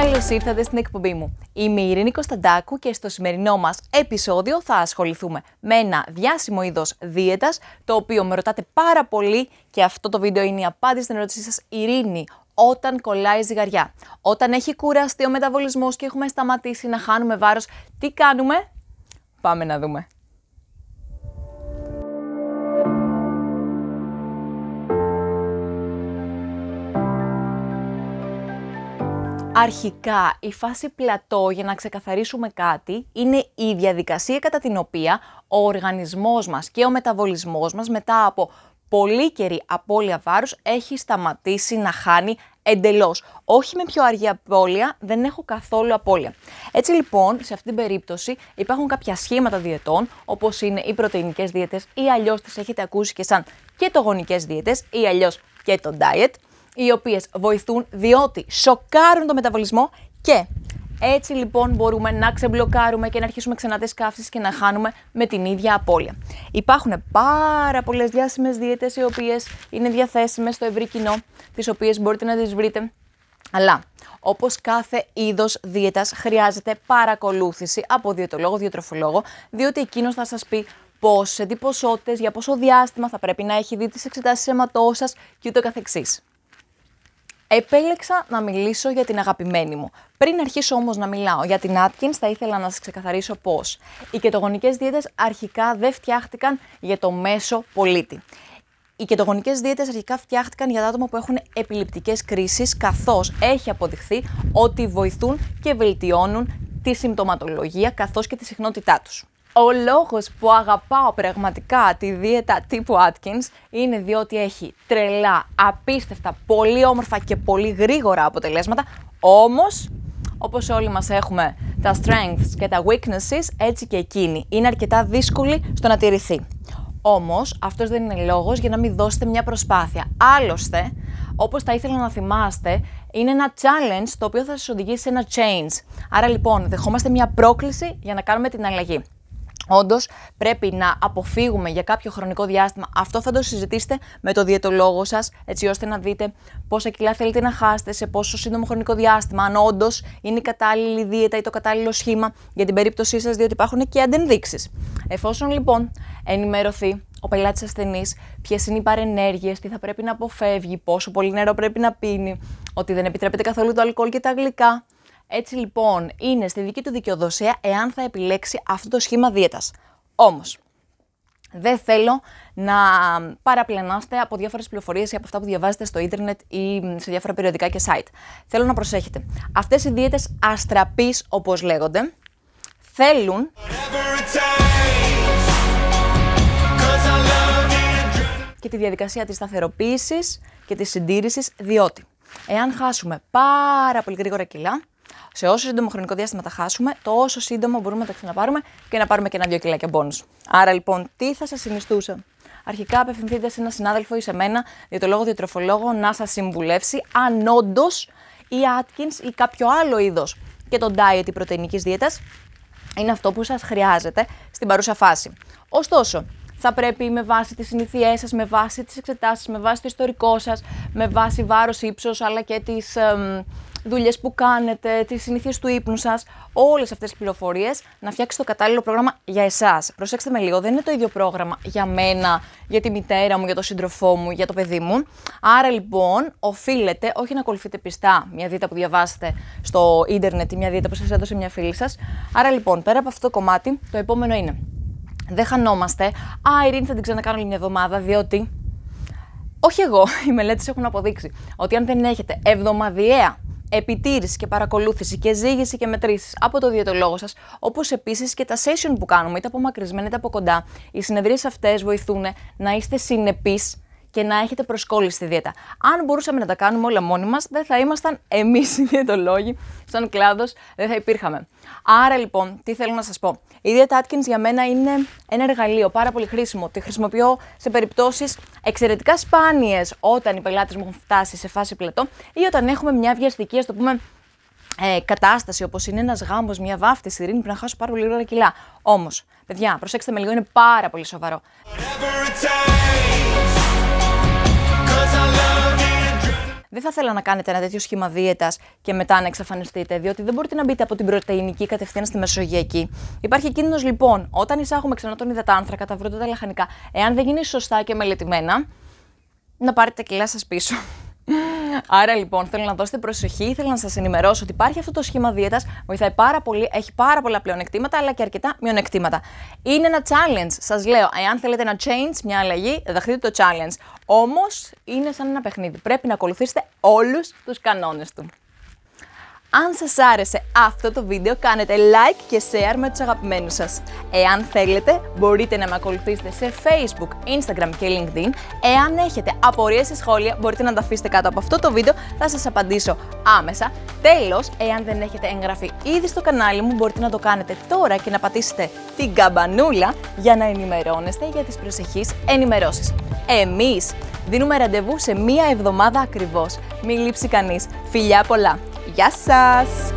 Καλώς ήρθατε στην εκπομπή μου. Είμαι η Ειρήνη Κωνσταντάκου και στο σημερινό μας επεισόδιο θα ασχοληθούμε με ένα διάσημο είδος δίαιτας, το οποίο με ρωτάτε πάρα πολύ και αυτό το βίντεο είναι η απάντηση στην ερώτησή σας. Ειρήνη, όταν κολλάει η ζυγαριά, όταν έχει κουραστεί ο μεταβολισμός και έχουμε σταματήσει να χάνουμε βάρος, τι κάνουμε? Πάμε να δούμε. Αρχικά, η φάση πλατό, για να ξεκαθαρίσουμε κάτι, είναι η διαδικασία κατά την οποία ο οργανισμός μας και ο μεταβολισμός μας μετά από πολύ καιρή απώλεια βάρους έχει σταματήσει να χάνει εντελώς. Όχι με πιο αργή απώλεια, δεν έχω καθόλου απώλεια. Έτσι λοιπόν, σε αυτή την περίπτωση υπάρχουν κάποια σχήματα διαιτών, όπως είναι οι πρωτεϊνικές δίαιτες ή αλλιώς τις έχετε ακούσει και σαν кетογονικές δίαιτες ή αλλιώς keto diet, οι οποίες βοηθούν διότι σοκάρουν το μεταβολισμό και έτσι λοιπόν μπορούμε να ξεμπλοκάρουμε και να αρχίσουμε ξανά τις καύσεις και να χάνουμε με την ίδια απώλεια. Υπάρχουν πάρα πολλές διάσημες δίαιτες οι οποίες είναι διαθέσιμες στο ευρύ κοινό, τις οποίες μπορείτε να τις βρείτε, αλλά όπως κάθε είδος δίαιτας χρειάζεται παρακολούθηση από διαιτολόγο, διατροφολόγο, διότι εκείνος θα σας πει πώς, σε τι ποσότητες, για πόσο διάστημα θα πρέπει να έχει δει τις εξετάσεις αιματός σας και ούτω καθεξής. Επέλεξα να μιλήσω για την αγαπημένη μου. Πριν αρχίσω όμως να μιλάω για την Atkins, θα ήθελα να σας ξεκαθαρίσω πώς. Οι кетογονικές δίαιτες αρχικά δεν φτιάχτηκαν για το μέσο πολίτη. Οι кетογονικές δίαιτες αρχικά φτιάχτηκαν για τα άτομα που έχουν επιληπτικές κρίσεις, καθώς έχει αποδειχθεί ότι βοηθούν και βελτιώνουν τη συμπτωματολογία καθώς και τη συχνότητά τους. Ο λόγος που αγαπάω πραγματικά τη δίαιτα τύπου Atkins είναι διότι έχει τρελά, απίστευτα, πολύ όμορφα και πολύ γρήγορα αποτελέσματα, όμως όπως όλοι μας έχουμε τα strengths και τα weaknesses, έτσι και εκείνη είναι αρκετά δύσκολη στο να τηρηθεί. Όμως αυτός δεν είναι λόγος για να μην δώσετε μια προσπάθεια. Άλλωστε, όπως θα ήθελα να θυμάστε, είναι ένα challenge το οποίο θα σας οδηγήσει σε ένα change. Άρα λοιπόν δεχόμαστε μια πρόκληση για να κάνουμε την αλλαγή. Όντως, πρέπει να αποφύγουμε για κάποιο χρονικό διάστημα. Αυτό θα το συζητήσετε με το διαιτολόγο σας, έτσι ώστε να δείτε πόσα κιλά θέλετε να χάσετε, σε πόσο σύντομο χρονικό διάστημα, αν όντως είναι η κατάλληλη δίαιτα ή το κατάλληλο σχήμα για την περίπτωσή σας, διότι υπάρχουν και αντενδείξεις. Εφόσον λοιπόν ενημερωθεί ο πελάτης ασθενής ποιες είναι οι παρενέργειες, τι θα πρέπει να αποφεύγει, πόσο πολύ νερό πρέπει να πίνει, ότι δεν επιτρέπεται καθόλου το αλκοόλ και τα γλυκά. Έτσι λοιπόν είναι στη δική του δικαιοδοσία εάν θα επιλέξει αυτό το σχήμα δίαιτας. Όμως, δεν θέλω να παραπλανάστε από διάφορες πληροφορίες ή από αυτά που διαβάζετε στο ίντερνετ ή σε διάφορα περιοδικά και site. Θέλω να προσέχετε. Αυτές οι δίαιτες αστραπής, όπως λέγονται, θέλουν και τη διαδικασία της σταθεροποίησης και της συντήρησης, διότι εάν χάσουμε πάρα πολύ γρήγορα κιλά, σε όσο σύντομο χρονικό διάστημα τα χάσουμε, τόσο σύντομα μπορούμε να τα ξαναπάρουμε και να πάρουμε και 1-2 κιλάκια μπόνους. Άρα λοιπόν, τι θα σας συνιστούσα? Αρχικά απευθυνθείτε σε έναν συνάδελφο ή σε μένα, διαιτολόγο, διατροφολόγο, να σας συμβουλεύσει αν όντως η Atkins ή κάποιο άλλο είδος και το diet, η πρωτεϊνικής δίαιτας, είναι αυτό που σας χρειάζεται στην παρούσα φάση. Ωστόσο, θα πρέπει με βάση τις συνήθειές σας, με βάση τις εξετάσεις, με βάση το ιστορικό σας, με βάση βάρος, ύψος, αλλά και τις δουλειές που κάνετε, τις συνήθειες του ύπνου σας, όλες αυτές τις πληροφορίες, να φτιάξετε το κατάλληλο πρόγραμμα για εσάς. Προσέξτε με λίγο, δεν είναι το ίδιο πρόγραμμα για μένα, για τη μητέρα μου, για τον σύντροφό μου, για το παιδί μου. Άρα λοιπόν, οφείλετε όχι να ακολουθείτε πιστά μια δίαιτα που διαβάσετε στο ίντερνετ ή μια δίαιτα που σας έδωσε μια φίλη σας. Άρα λοιπόν, πέρα από αυτό το κομμάτι, το επόμενο είναι: δεν χανόμαστε. Ειρήνη, θα την ξανακάνω άλλη μια εβδομάδα, διότι όχι εγώ, οι μελέτες έχουν αποδείξει ότι αν δεν έχετε εβδομαδιαία επιτήρηση και παρακολούθηση και ζύγηση και μετρήσεις από το διαιτολόγο σας, όπως επίσης και τα session που κάνουμε, είτε απομακρυσμένα είτε από κοντά, οι συνεδρίες αυτές βοηθούν να είστε συνεπείς και να έχετε προσκόλληση στη δίαιτα. Αν μπορούσαμε να τα κάνουμε όλα μόνοι μας, δεν θα ήμασταν εμείς οι διαιτολόγοι, σαν κλάδος δεν θα υπήρχαμε. Άρα λοιπόν, τι θέλω να σας πω. Η δίαιτα Atkins για μένα είναι ένα εργαλείο πάρα πολύ χρήσιμο. Τη χρησιμοποιώ σε περιπτώσεις εξαιρετικά σπάνιες, όταν οι πελάτες μου έχουν φτάσει σε φάση πλατό ή όταν έχουμε μια βιαστική, ας το πούμε, κατάσταση, όπως είναι ένας γάμος, μια βάφτιση, Ειρήνη, πρέπει να χάσω πάρα πολύ γρήγορα κιλά. Όμως, παιδιά, προσέξτε με λίγο, είναι πάρα πολύ σοβαρό. δεν θα ήθελα να κάνετε ένα τέτοιο σχήμα δίαιτας και μετά να εξαφανιστείτε, διότι δεν μπορείτε να μπείτε από την πρωτεϊνική κατευθείαν στη μεσογειακή. Υπάρχει κίνδυνος λοιπόν, όταν εισάγουμε ξανά τον υδατάνθρακα, τα βρόντα, τα λαχανικά, εάν δεν γίνει σωστά και μελετημένα, να πάρετε τα κιλά σας πίσω. Άρα λοιπόν θέλω να δώσετε προσοχή, θέλω να σας ενημερώσω ότι υπάρχει αυτό το σχήμα δίαιτας, βοηθάει πάρα πολύ, έχει πάρα πολλά πλεονεκτήματα αλλά και αρκετά μειονεκτήματα. Είναι ένα challenge, σας λέω, εάν θέλετε ένα change, μια αλλαγή, δεχτείτε το challenge. Όμως είναι σαν ένα παιχνίδι, πρέπει να ακολουθήσετε όλους τους κανόνες του. Αν σας άρεσε αυτό το βίντεο, κάνετε like και share με τους αγαπημένους σας. Εάν θέλετε, μπορείτε να με ακολουθήσετε σε Facebook, Instagram και LinkedIn. Εάν έχετε απορίες ή σχόλια, μπορείτε να τα αφήσετε κάτω από αυτό το βίντεο, θα σας απαντήσω άμεσα. Τέλος, εάν δεν έχετε εγγραφεί ήδη στο κανάλι μου, μπορείτε να το κάνετε τώρα και να πατήσετε την καμπανούλα για να ενημερώνεστε για τις προσεχείς ενημερώσεις. Εμείς δίνουμε ραντεβού σε μία εβδομάδα ακριβώς. Μην λείψει κανείς. Φιλιά πολλά! Γεια σας!